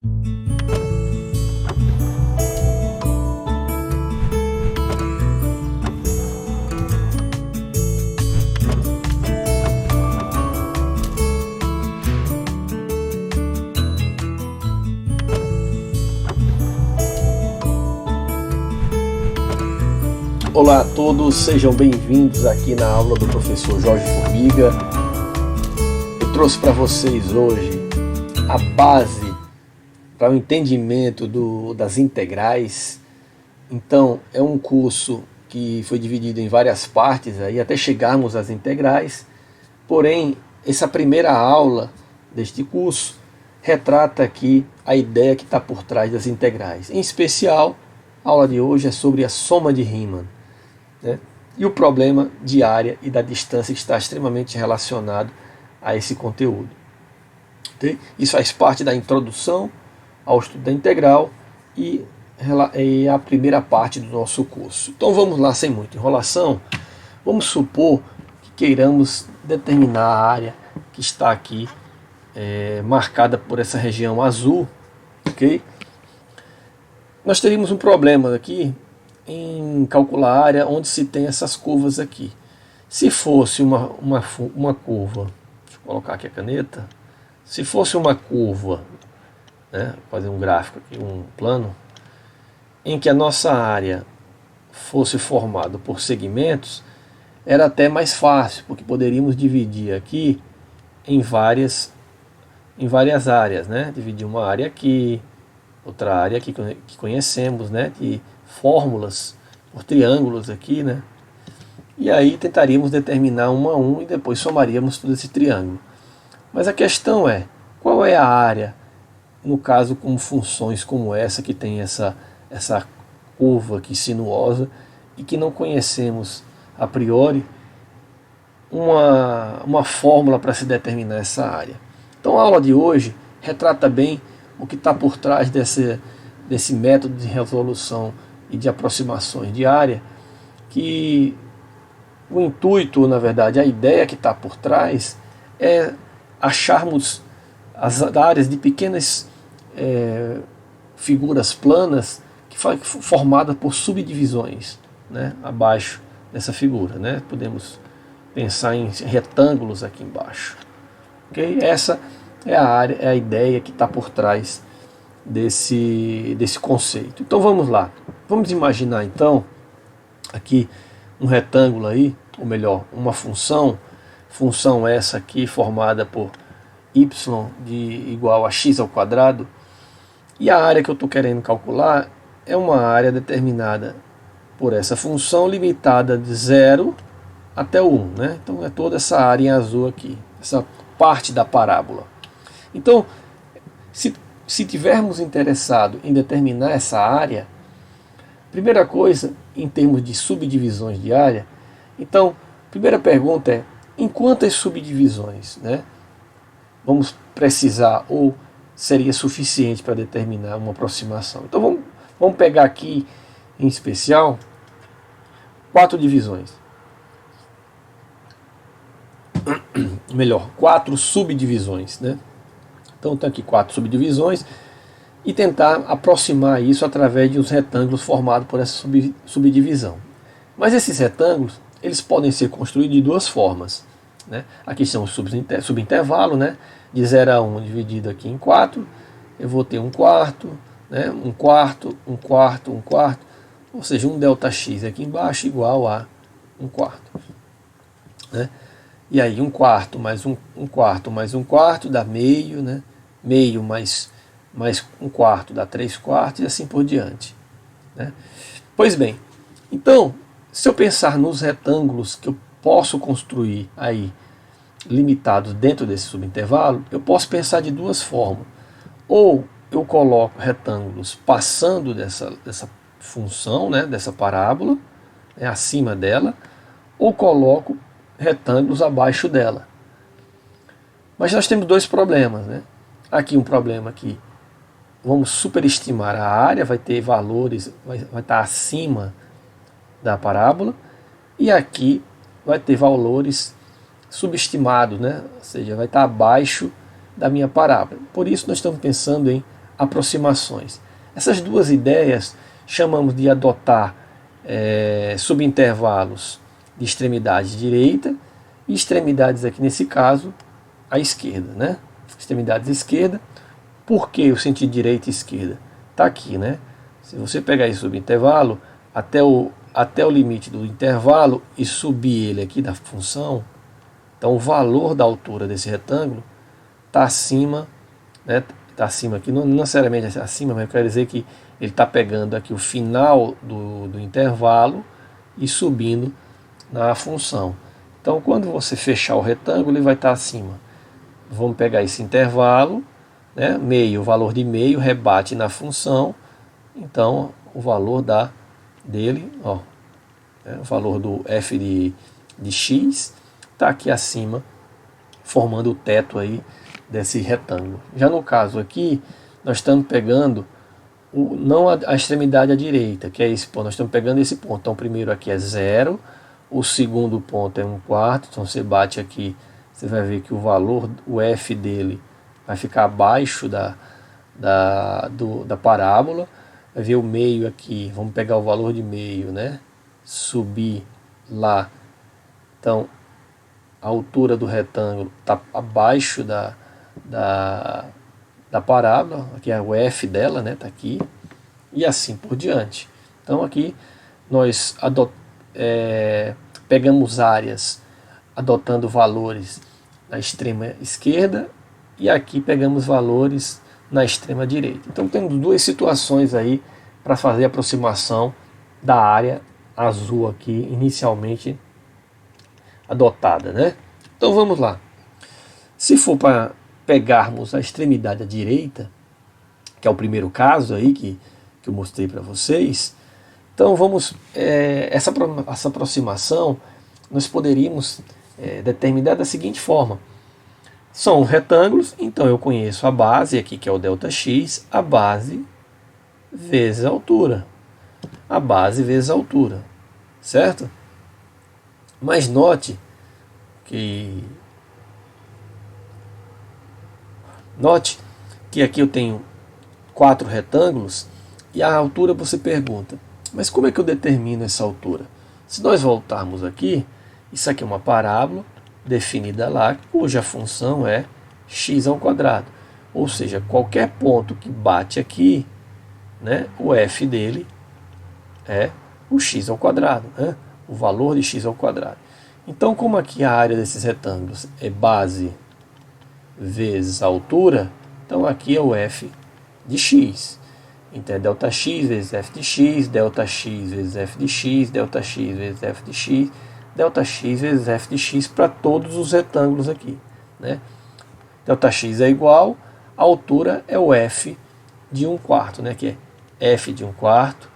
Olá a todos, sejam bem-vindos aqui na aula do professor Jorge Formiga. Eu trouxe para vocês hoje a base para o entendimento das integrais. Então, é um curso que foi dividido em várias partes aí, até chegarmos às integrais. Porém, essa primeira aula deste curso retrata aqui a ideia que está por trás das integrais. Em especial, a aula de hoje é sobre a soma de Riemann, né? E o problema de área e da distância que está extremamente relacionado a esse conteúdo. Okay? Isso faz parte da introdução ao estudo da integral e a primeira parte do nosso curso. Então vamos lá, sem muita enrolação. Vamos supor que queiramos determinar a área que está aqui marcada por essa região azul. Okay? Nós teríamos um problema aqui em calcular a área onde se tem essas curvas aqui. Se fosse uma curva, deixa eu colocar aqui a caneta, se fosse uma curva, né, fazer um gráfico aqui, um plano, em que a nossa área fosse formada por segmentos, era até mais fácil, porque poderíamos dividir aqui em várias áreas, né? Dividir uma área aqui, outra área aqui que conhecemos, né, de fórmulas por triângulos aqui, né? E aí tentaríamos determinar um a um e depois somaríamos todo esse triângulo. Mas a questão é, qual é a área, no caso com funções como essa, que tem essa curva aqui sinuosa e que não conhecemos a priori uma fórmula para se determinar essa área. Então a aula de hoje retrata bem o que está por trás desse método de resolução e de aproximações de área, que o intuito, na verdade, a ideia que está por trás é acharmos as áreas de pequenas figuras planas formadas por subdivisões, né, abaixo dessa figura, né? Podemos pensar em retângulos aqui embaixo. Okay? Essa é a área, é a ideia que está por trás desse conceito. Então vamos lá. Vamos imaginar então aqui um retângulo aí, ou melhor, uma função essa aqui formada por y igual a x ao quadrado, e a área que eu estou querendo calcular é uma área determinada por essa função limitada de 0 até o 1, né? Então é toda essa área em azul aqui, essa parte da parábola. Então, se tivermos interessado em determinar essa área, primeira coisa, em termos de subdivisões de área, então, primeira pergunta é, em quantas subdivisões, né, vamos precisar ou seria suficiente para determinar uma aproximação? Então vamos pegar aqui, em especial, 4 divisões. Melhor, 4 subdivisões, né? Então tem aqui 4 subdivisões e tentar aproximar isso através de uns retângulos formados por essa subdivisão. Mas esses retângulos, eles podem ser construídos de duas formas, né? Aqui são os subintervalos, né? De 0 a 1 dividido aqui em 4, eu vou ter um quarto, né? Um quarto, um quarto, um quarto, ou seja, um ΔX aqui embaixo igual a um quarto, né? E aí um quarto mais um quarto mais um quarto dá meio, né? Meio mais um quarto dá 3 quartos e assim por diante, né? Pois bem, então, se eu pensar nos retângulos que eu posso construir aí, limitados dentro desse subintervalo, eu posso pensar de duas formas. Ou eu coloco retângulos passando dessa função, né, dessa parábola, né, acima dela, ou coloco retângulos abaixo dela. Mas nós temos dois problemas, né? Aqui um problema que vamos superestimar a área, vai ter valores, vai estar acima da parábola, e aqui vai ter valores subestimados, né? Ou seja, vai estar abaixo da minha parábola. Por isso nós estamos pensando em aproximações. Essas duas ideias chamamos de adotar subintervalos de extremidade direita e extremidades aqui nesse caso à esquerda, né? Extremidades esquerda. Por que o sentido direita e esquerda? Está aqui, né? Se você pegar esse subintervalo até o limite do intervalo e subir ele aqui da função, então o valor da altura desse retângulo está acima, né? Está acima aqui, não necessariamente acima, mas eu quero dizer que ele está pegando aqui o final do intervalo e subindo na função. Então, quando você fechar o retângulo, ele vai estar acima. Vamos pegar esse intervalo, né, meio, o valor de meio rebate na função, então o valor dele, ó, o valor do f de x está aqui acima, formando o teto aí desse retângulo. Já no caso aqui, nós estamos pegando não a extremidade à direita, que é esse ponto, nós estamos pegando esse ponto. Então, o primeiro aqui é 0, o segundo ponto é 1/4, então você bate aqui, você vai ver que o valor, o f dele, vai ficar abaixo da parábola. Vai ver o meio aqui, vamos pegar o valor de meio, né? Subir lá. Então, a altura do retângulo está abaixo da parábola, aqui é o f dela, né? Está aqui, e assim por diante. Então, aqui nós pegamos áreas adotando valores na extrema esquerda e aqui pegamos valores na extrema direita. Então temos duas situações aí para fazer a aproximação da área azul aqui inicialmente adotada, né? Então vamos lá. Se for para pegarmos a extremidade à direita, que é o primeiro caso aí que eu mostrei para vocês, então vamos essa aproximação nós poderíamos determinar da seguinte forma. São retângulos, então eu conheço a base aqui, que é o ΔX, a base vezes a altura. A base vezes a altura, certo? Mas note que aqui eu tenho 4 retângulos e a altura você pergunta, mas como é que eu determino essa altura? Se nós voltarmos aqui, isso aqui é uma parábola definida lá, cuja função é x². Ou seja, qualquer ponto que bate aqui, né, o f dele é o x², né, o valor de x². Então, como aqui a área desses retângulos é base vezes a altura, então aqui é o f de x. Então é ΔX vezes f de x, ΔX vezes f de x, ΔX vezes f de x, ΔX vezes f de x para todos os retângulos aqui, né? ΔX é igual, a altura é o f de 1/4, né? Que é f de 1/4,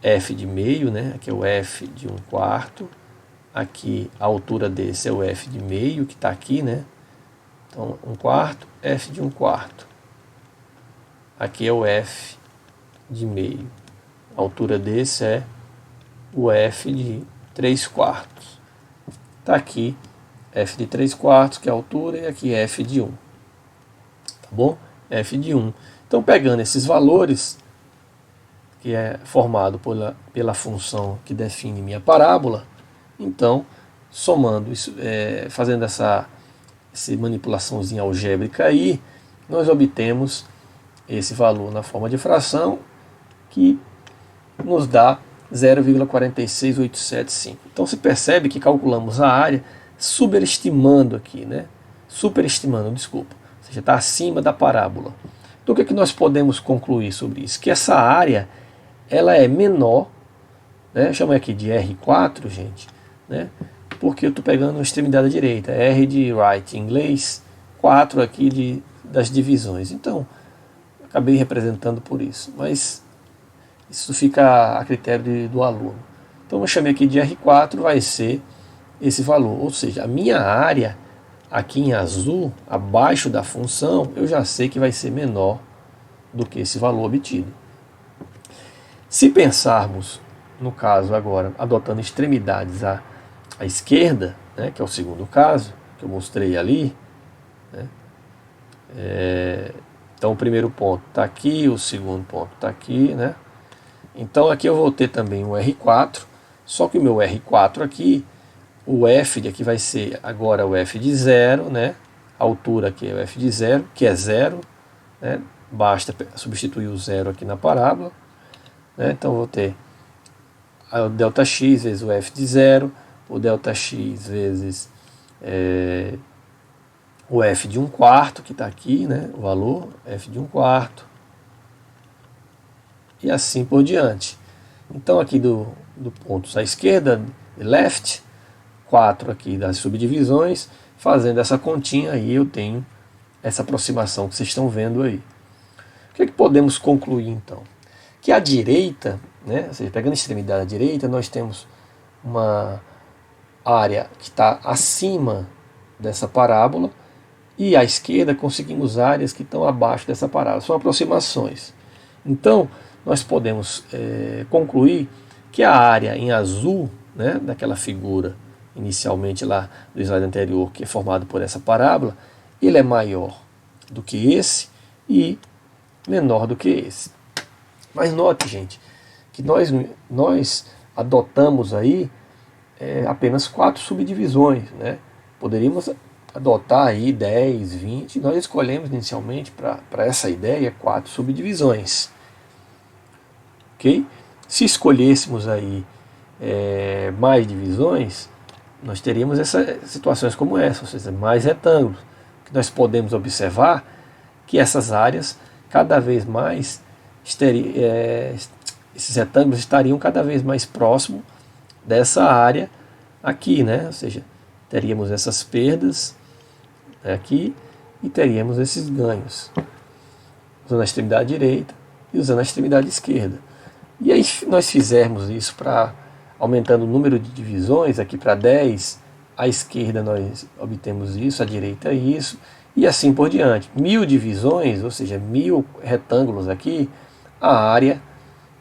f de meio, né? Aqui é o f de 1/4, aqui a altura desse é o f de meio, que está aqui, né? Então 1/4, f de 1/4. Aqui é o f de meio. A altura desse é o f de 3/4. Está aqui f de 3/4, que é a altura, e aqui f de 1. Tá bom? F de 1. Então, pegando esses valores, que é formado pela função que define minha parábola, então, somando isso, fazendo essa manipulaçãozinha algébrica aí, nós obtemos esse valor na forma de fração, que nos dá 0,46875. Então se percebe que calculamos a área superestimando aqui, né? Superestimando, desculpa. Ou seja, está acima da parábola. Então o que é que nós podemos concluir sobre isso? Que essa área ela é menor, né? Chama aqui de R4, gente, né? Porque eu estou pegando a extremidade direita, R de right em inglês, 4 aqui das divisões. Então, acabei representando por isso, mas isso fica a critério do aluno. Então eu chamei aqui de R4, vai ser esse valor, ou seja, a minha área aqui em azul, abaixo da função, eu já sei que vai ser menor do que esse valor obtido. Se pensarmos, no caso agora, adotando extremidades à esquerda, né, que é o segundo caso, que eu mostrei ali, né, Então o primeiro ponto está aqui, o segundo ponto está aqui, né? Então aqui eu vou ter também o R4, só que o meu R4 aqui, o F de aqui vai ser agora o F de 0, né? A altura aqui é o F de 0, que é 0, né? Basta substituir o 0 aqui na parábola, né? Então eu vou ter o ΔX vezes o F de 0, o ΔX vezes o F de 1/4, que está aqui, né? O valor, F de 1/4, e assim por diante. Então aqui do pontos à esquerda, left, 4 aqui das subdivisões, fazendo essa continha aí eu tenho essa aproximação que vocês estão vendo aí. O que é que podemos concluir então? Que à direita, né, ou seja, pegando a extremidade à direita, nós temos uma área que está acima dessa parábola, e à esquerda conseguimos áreas que estão abaixo dessa parábola. São aproximações. Então, nós podemos concluir que a área em azul, né, daquela figura inicialmente lá do slide anterior, que é formado por essa parábola, ele é maior do que esse e menor do que esse. Mas note, gente, que nós adotamos aí apenas 4 subdivisões, né? Poderíamos adotar aí 10, 20, nós escolhemos inicialmente para essa ideia 4 subdivisões. Ok? Se escolhêssemos aí mais divisões, nós teríamos situações como essa, ou seja, mais retângulos. Que nós podemos observar que essas áreas cada vez mais esses retângulos estariam cada vez mais próximos dessa área aqui, né? Ou seja, teríamos essas perdas aqui e teríamos esses ganhos, usando a extremidade direita e usando a extremidade esquerda. E aí nós fizermos isso para aumentando o número de divisões aqui para 10, à esquerda nós obtemos isso, à direita isso, e assim por diante. 1000 divisões, ou seja, 1000 retângulos aqui, a área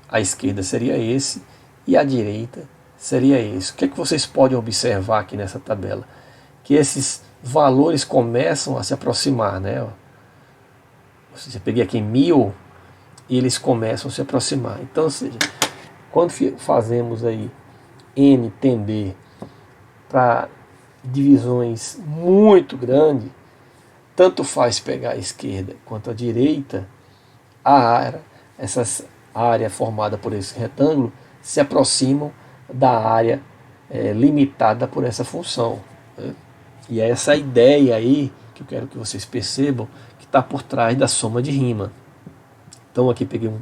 à esquerda seria esse e à direita seria esse. O que é que vocês podem observar aqui nessa tabela? Que esses valores começam a se aproximar, né? Eu peguei aqui 1000 e eles começam a se aproximar. Então, ou seja, quando fazemos aí n tender para divisões muito grandes, tanto faz pegar a esquerda quanto a direita, essa área formada por esse retângulo se aproximam da área limitada por essa função, né? E é essa ideia aí que eu quero que vocês percebam que está por trás da soma de rima. Então aqui peguei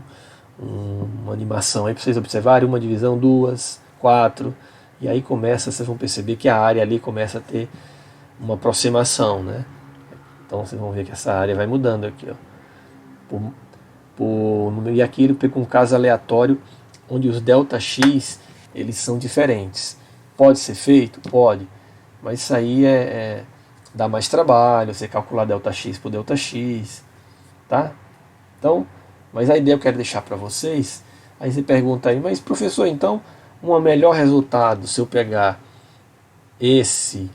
uma animação aí para vocês observarem, uma divisão, 2, 4, e aí vocês vão perceber que a área ali começa a ter uma aproximação, né? Então vocês vão ver que essa área vai mudando aqui, ó. E aqui ele pega um caso aleatório onde os ΔX eles são diferentes. Pode ser feito? Pode. Mas isso aí dá mais trabalho, você calcular ΔX por ΔX, tá? Então, mas a ideia eu quero deixar para vocês. Aí você pergunta aí, mas professor, então, um melhor resultado, se eu pegar esse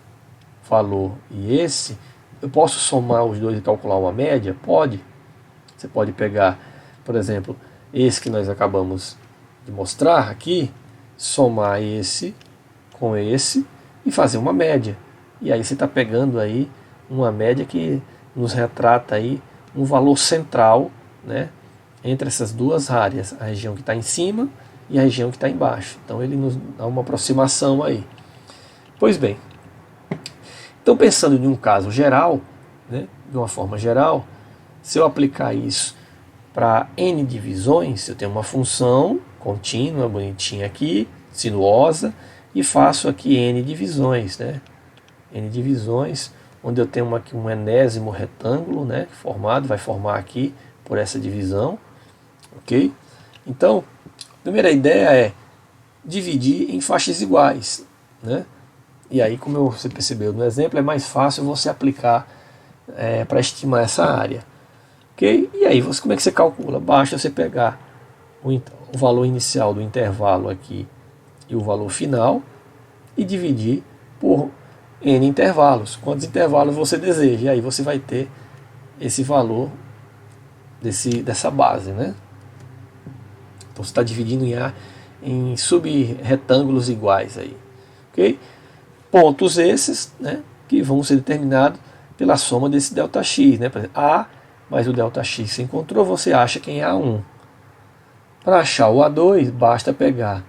valor e esse, eu posso somar os dois e calcular uma média? Pode. Você pode pegar, por exemplo, esse que nós acabamos de mostrar aqui, somar esse com esse e fazer uma média. E aí você está pegando aí uma média que nos retrata aí um valor central, né, entre essas duas áreas, a região que está em cima e a região que está embaixo. Então ele nos dá uma aproximação aí. Pois bem, então pensando em um caso geral, né, de uma forma geral, se eu aplicar isso para n divisões, eu tenho uma função contínua, bonitinha aqui, sinuosa, e faço aqui n divisões, né? N divisões, onde eu tenho aqui um enésimo retângulo, né, formado, vai formar aqui por essa divisão, ok? Então, a primeira ideia é dividir em faixas iguais, né? E aí, como você percebeu no exemplo, é mais fácil você aplicar para estimar essa área, ok? E aí, como é que você calcula? Basta você pegar o valor inicial do intervalo aqui e o valor final e dividir por n intervalos. Quantos intervalos você deseja? E aí você vai ter esse valor dessa base, né? Então você está dividindo em subretângulos iguais aí, ok? Pontos esses, né, que vão ser determinados pela soma desse ΔX, né? Por exemplo, A mais o ΔX que você encontrou, você acha quem é A1. Para achar o A2, basta pegar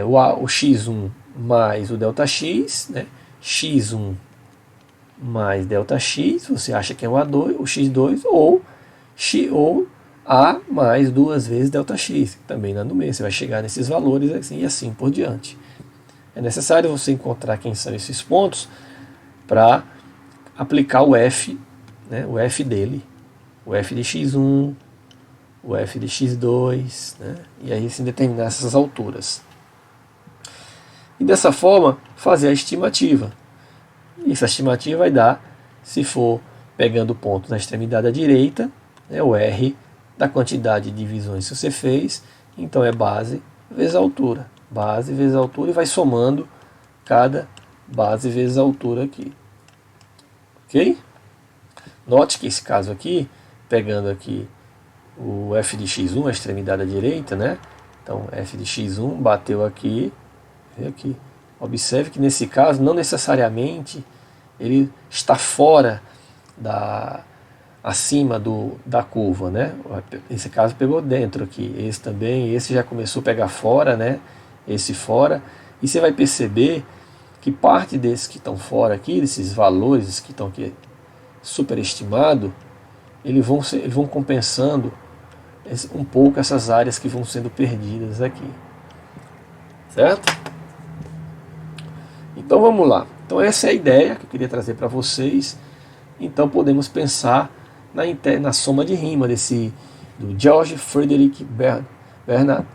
o X1 mais o ΔX, né? X1 mais ΔX, você acha que é o A2, o X2, ou A mais 2 vezes ΔX, também lá no meio. Você vai chegar nesses valores assim, e assim por diante. É necessário você encontrar quem são esses pontos para aplicar o F, né, o F dele, o F de X1, o F de X2, né, e aí assim determinar essas alturas. E dessa forma fazer a estimativa. E essa estimativa vai dar, se for pegando o ponto na extremidade à direita, né, o R da quantidade de divisões que você fez, então é base vezes altura. Base vezes altura e vai somando cada base vezes altura aqui. Ok? Note que esse caso aqui, pegando aqui o F de X1, a extremidade à direita, né? Então F de X1 bateu aqui, aqui. Observe que nesse caso, não necessariamente ele está fora acima da curva, né? Esse caso pegou dentro aqui, esse também, esse já começou a pegar fora, né? Esse fora, e você vai perceber que parte desses que estão fora aqui, desses valores que estão aqui superestimados, eles vão compensando um pouco essas áreas que vão sendo perdidas aqui, certo? Então vamos lá. Então essa é a ideia que eu queria trazer para vocês. Então podemos pensar na soma de Riemann do Georg Friedrich Bernhard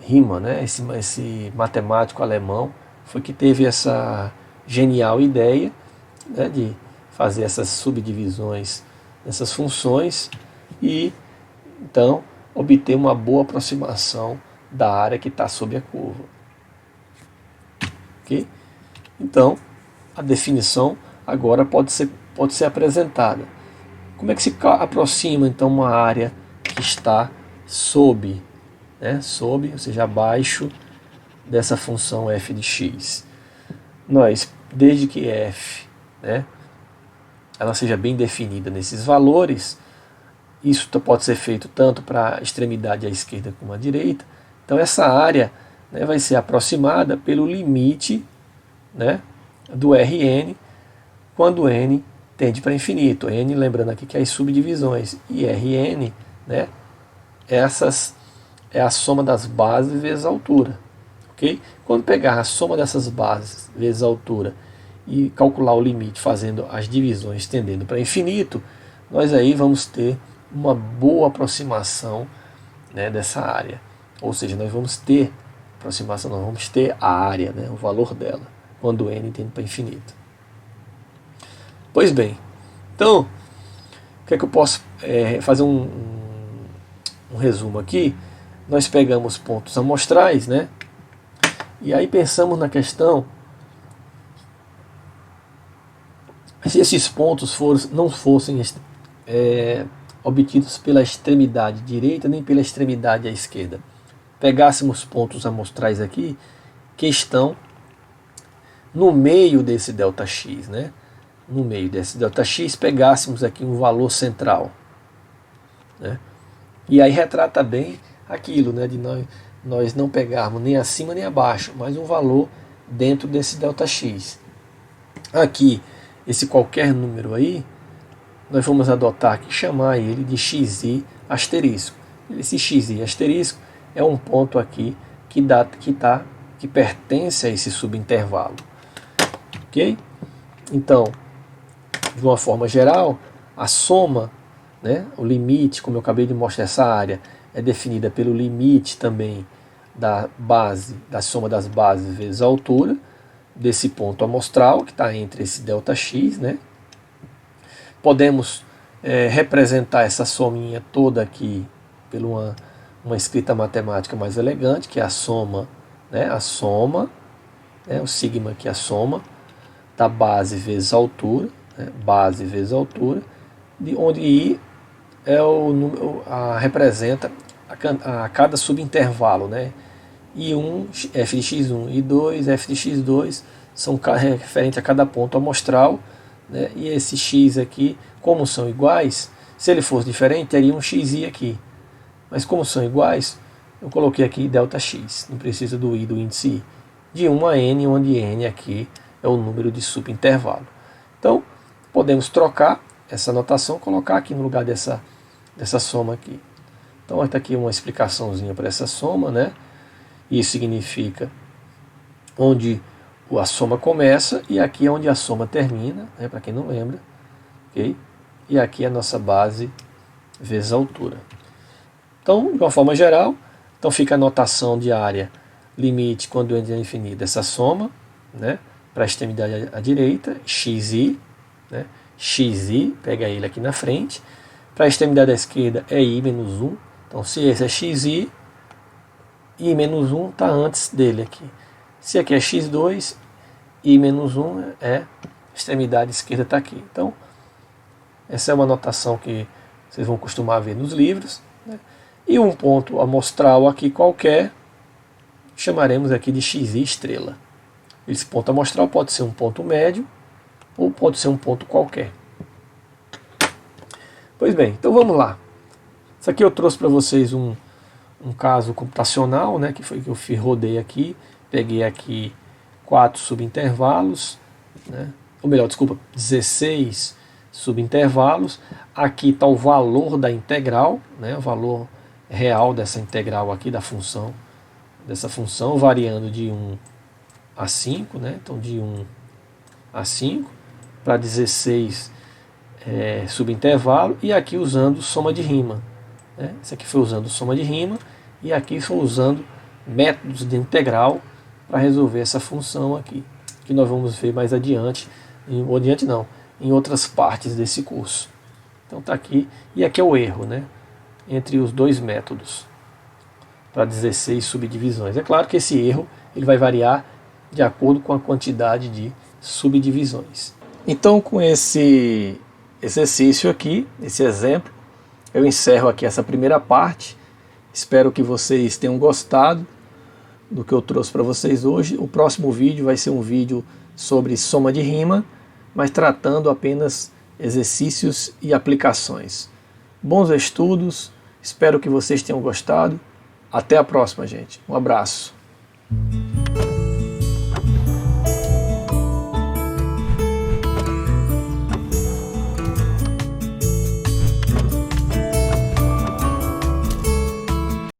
Riemann, né? Esse matemático alemão foi que teve essa genial ideia, né, de fazer essas subdivisões dessas funções e então obter uma boa aproximação da área que está sob a curva. Ok? Então a definição agora pode ser apresentada. Como é que se aproxima então uma área que está sob, né, ou seja, abaixo dessa função f de x? Nós, desde que f, né, ela seja bem definida nesses valores, isso pode ser feito tanto para a extremidade à esquerda como à direita. Então essa área, né, vai ser aproximada pelo limite, né, do Rn, quando n tende para infinito. N, lembrando aqui que é as subdivisões, e Rn, né, essas é a soma das bases vezes a altura. Okay? Quando pegar a soma dessas bases vezes a altura e calcular o limite fazendo as divisões tendendo para infinito, nós aí vamos ter uma boa aproximação, né, dessa área. Ou seja, nós vamos ter aproximação, nós vamos ter a área, né, o valor dela, quando n tende para infinito. Pois bem, então, o que é que eu posso fazer um resumo aqui? Nós pegamos pontos amostrais, né? E aí pensamos na questão, se esses pontos não fossem obtidos pela extremidade direita nem pela extremidade à esquerda, pegássemos pontos amostrais aqui que estão no meio desse ΔX, né? No meio desse ΔX, pegássemos aqui um valor central, né? E aí retrata bem aquilo, né, de nós não pegarmos nem acima nem abaixo, mas um valor dentro desse ΔX. Aqui, esse qualquer número aí, nós vamos adotar aqui, chamar ele de xi asterisco. Esse xi asterisco é um ponto aqui que pertence a esse subintervalo. Ok? Então, de uma forma geral, a soma, né, o limite, como eu acabei de mostrar, essa área é definida pelo limite também da soma das bases vezes a altura desse ponto amostral, que está entre esse ΔX, né? Podemos representar essa sominha toda aqui por uma escrita matemática mais elegante, que é a soma, né? A soma, né? O sigma aqui é a soma da base vezes a altura, né? Base vezes a altura, de onde I representa a cada subintervalo, né? I1, f de x1, I2, f de x2 são referentes a cada ponto amostral, né? E esse x aqui, como são iguais, se ele fosse diferente, teria um xi aqui. Mas como são iguais, eu coloquei aqui ΔX, não precisa do I do índice I. De 1 a n, onde n aqui é o número de subintervalo. Então, podemos trocar essa notação, colocar aqui no lugar dessa soma aqui. Então, está aqui uma explicaçãozinha para essa soma, né? Isso significa onde a soma começa e aqui é onde a soma termina, né? Para quem não lembra. Okay? E aqui é a nossa base vezes a altura. Então, de uma forma geral, então fica a notação de área limite quando é infinita essa soma, né? Para a extremidade à direita, xi, né? Xi, pega ele aqui na frente. Para a extremidade à esquerda é i menos 1. Então, se esse é xi, i menos 1 está antes dele aqui. Se aqui é x2, i menos 1 é a extremidade esquerda está aqui. Então, essa é uma notação que vocês vão costumar ver nos livros, né? E um ponto amostral aqui qualquer, chamaremos aqui de xi estrela. Esse ponto amostral pode ser um ponto médio ou pode ser um ponto qualquer. Pois bem, então vamos lá. Isso aqui eu trouxe para vocês um caso computacional, né, que foi que eu rodei aqui. Peguei aqui 4 subintervalos, né, ou melhor, desculpa, 16 subintervalos. Aqui está o valor da integral, né, o valor real dessa integral aqui da função, dessa função variando de 1 a 5, né, então de 1 a 5 para 16 subintervalo, e aqui usando soma de rima, né? Isso aqui foi usando soma de rima e aqui foi usando métodos de integral para resolver essa função aqui, que nós vamos ver mais adiante, em outras partes desse curso. Então está aqui, e aqui é o erro, né, entre os dois métodos para 16 subdivisões. É claro que esse erro ele vai variar de acordo com a quantidade de subdivisões. Então, com esse exercício aqui, esse exemplo, eu encerro aqui essa primeira parte. Espero que vocês tenham gostado do que eu trouxe para vocês hoje. O próximo vídeo vai ser um vídeo sobre soma de rima, mas tratando apenas exercícios e aplicações. Bons estudos, espero que vocês tenham gostado. Até a próxima, gente. Um abraço.